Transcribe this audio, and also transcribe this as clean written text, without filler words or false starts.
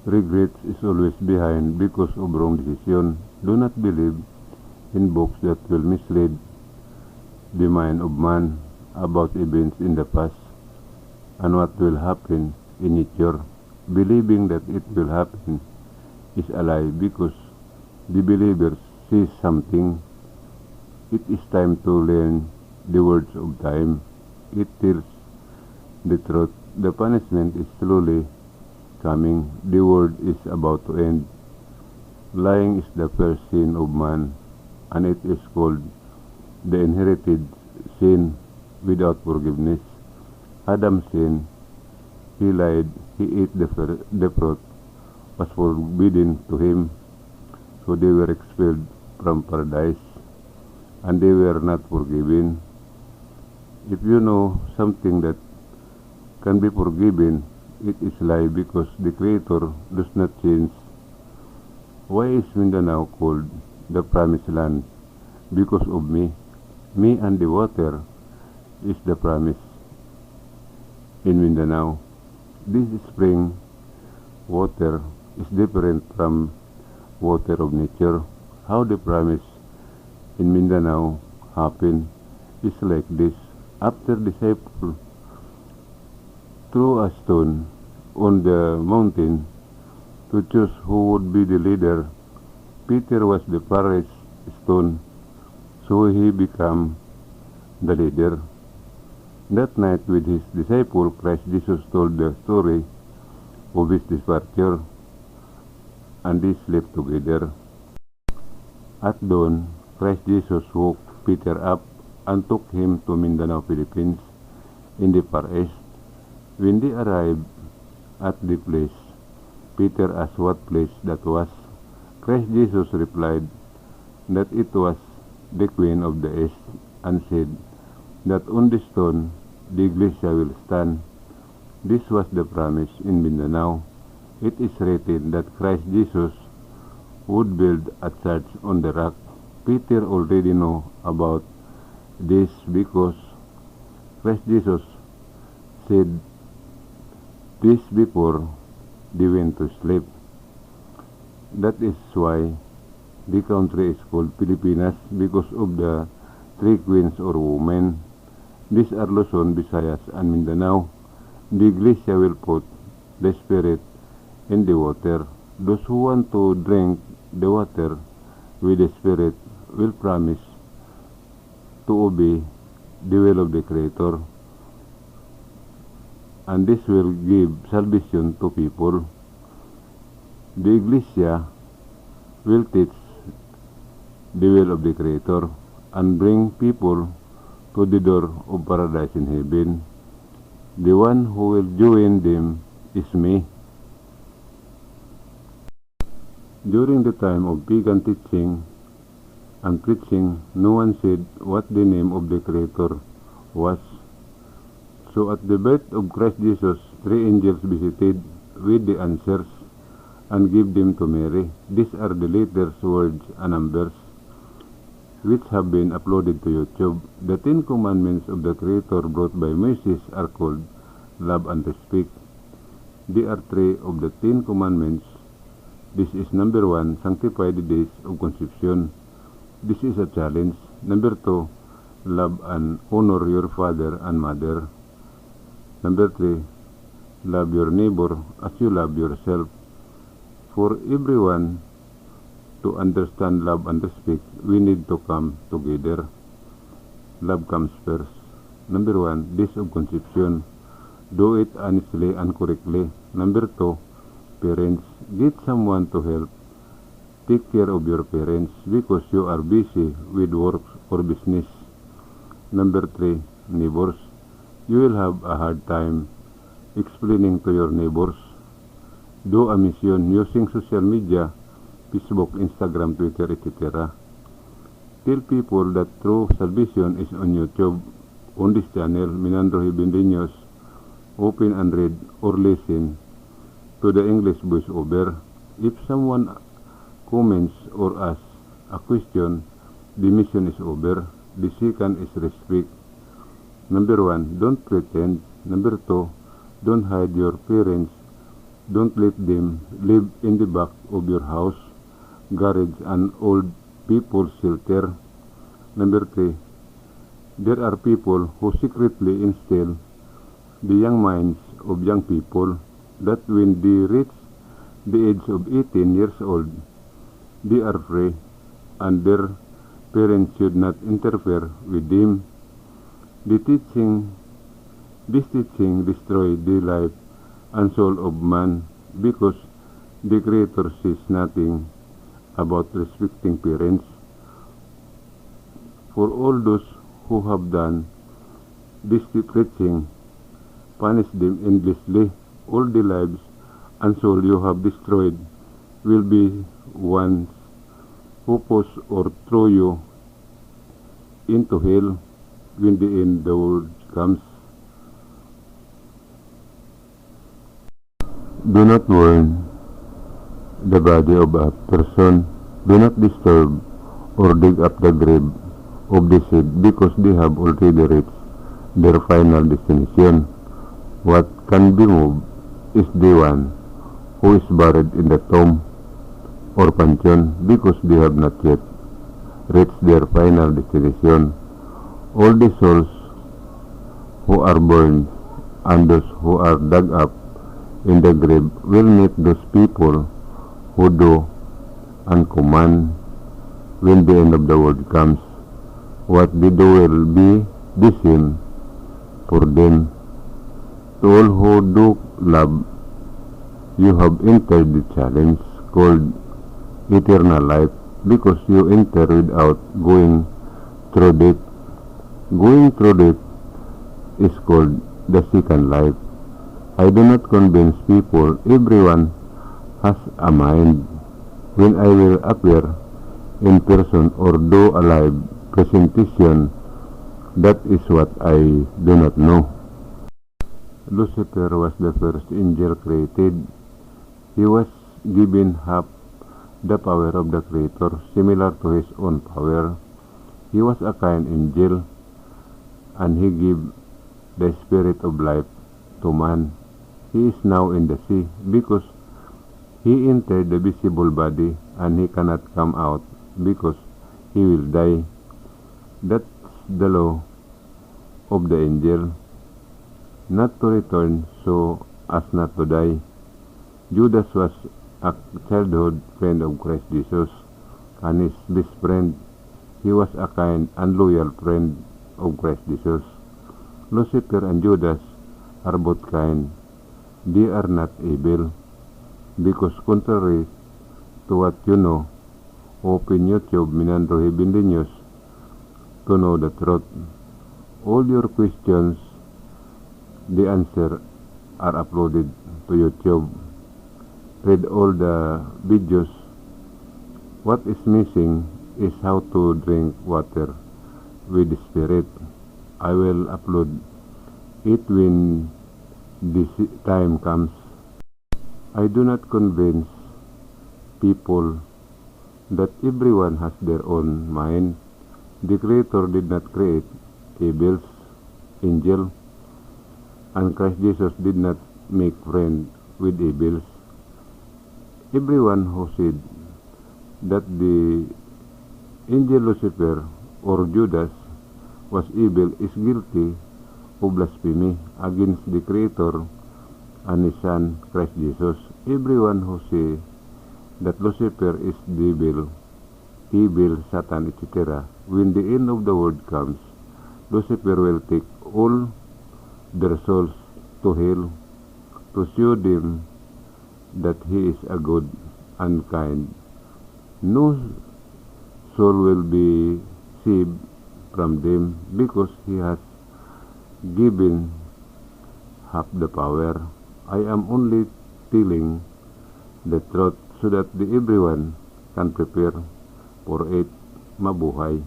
Regret is always behind because of wrong decision. Do not believe in books that will mislead the mind of man about events in the past and what will happen in the future. Believing that it will happen is a lie because the believer sees something. It is time to learn the words of time. It tells the truth. The punishment is slowly coming. The world is about to end. Lying is the first sin of man, and it is called the inherited sin without forgiveness. Adam sinned. He lied. He ate the fruit was forbidden to him. So they were expelled from paradise, and they were not forgiven. If you know something that can be forgiven, it is lie because the Creator does not change. Why is Mindanao called the Promised Land? Because of me. Me and the water is the promise in Mindanao. This spring water is different from water of nature. How the promise in Mindanao happened is like this. After disciple threw a stone on the mountain to choose who would be the leader, Peter was the first stone, so he became the leader. That night with his disciple, Christ Jesus told the story of his departure, and they slept together. At dawn, Christ Jesus woke Peter up and took him to Mindanao, Philippines, in the Far East. When they arrived at the place, Peter asked what place that was. Christ Jesus replied that it was the Queen of the East, and said that on the stone the Iglesia will stand. This was the promise in Mindanao. It is written that Christ Jesus would build a church on the rock. Peter already knew about this because Christ Jesus said this before they went to sleep. That is why the country is called Pilipinas, because of the three queens or women. These are Luzon, Visayas, and Mindanao. The Iglesia will put the Spirit in the water. Those who want to drink the water with the Spirit will promise to obey the will of the Creator, and this will give salvation to people. The Iglesia will teach the will of the Creator and bring people to the door of paradise in heaven. The one who will join them is me. During the time of pagan teaching and preaching, no one said what the name of the Creator was. So at the birth of Christ Jesus, 3 angels visited with the answers and gave them to Mary. These are the letters, words, and numbers which have been uploaded to YouTube. The 10 commandments of the Creator brought by Moses are called love and respect. There are 3 of the 10 commandments. This is number 1, sanctify the days of conception. This is a challenge. Number 2, love and honor your father and mother. Number 3, love your neighbor as you love yourself. For everyone to understand love and respect, we need to come together. Love comes first. Number 1, days of conception. Do it honestly and correctly. Number 2, parents, get someone to help take care of your parents because you are busy with work or business. Number 3, neighbors, you will have a hard time explaining to your neighbors. Do a mission using social media, Facebook, Instagram, Twitter, etc. Tell people that true salvation is on YouTube. On this channel, Minandro Heavenly News, open and read or listen to the English voiceover. If someone comments or asks a question, the mission is over. The second is respect. Number 1, don't pretend. Number 2, don't hide your parents' Don't let them live in the back of your house, garage, and old people's shelter. Number 3. There are people who secretly instill the young minds of young people that when they reach the age of 18 years old, they are free and their parents should not interfere with them. This teaching destroys the life and soul of man because the Creator says nothing about respecting parents. For all those who have done this preaching, punish them endlessly. All the lives and soul you have destroyed will be ones who push or throw you into hell when the end of the world comes. Do not burn the body of a person. Do not disturb or dig up the grave of the dead because they have already reached their final destination. What can be moved is the one who is buried in the tomb or pantheon because they have not yet reached their final destination. All the souls who are burned and those who are dug up in the grave will meet those people who do and command when the end of the world comes. What they do will be the same for them. To all who do love, you have entered the challenge called eternal life because you enter without going through death. Going through death is called the second life. I do not convince people. Everyone has a mind. When I will appear in person or do a live presentation, that is what I do not know. Lucifer was the first angel created. He was given half the power of the Creator, similar to his own power. He was a kind angel, and he gave the spirit of life to man. He is now in the sea because he entered the visible body and he cannot come out because he will die. That's the law of the angel, not to return so as not to die. Judas was a childhood friend of Christ Jesus and his best friend. He was a kind and loyal friend of Christ Jesus. Lucifer and Judas are both kind. They are not evil, because contrary to what you know, open YouTube Minandro Heavenly News to know the truth. All your questions, the answer are uploaded to YouTube. Read all the videos. What is missing is how to drink water with the Spirit. I will upload it when this time comes. I do not convince people that everyone has their own mind. The Creator did not create angels, and Christ Jesus did not make friends with angels. Everyone who said that the angel Lucifer or Judas was evil is guilty of blasphemy against the Creator and His Son, Christ Jesus. Everyone who says that Lucifer is devil, evil, Satan, etc., when the end of the world comes, Lucifer will take all their souls to hell to show them that he is a good and kind. No soul will be saved from them because he has given half the power. I am only telling the truth so that everyone can prepare for it. Mabuhay.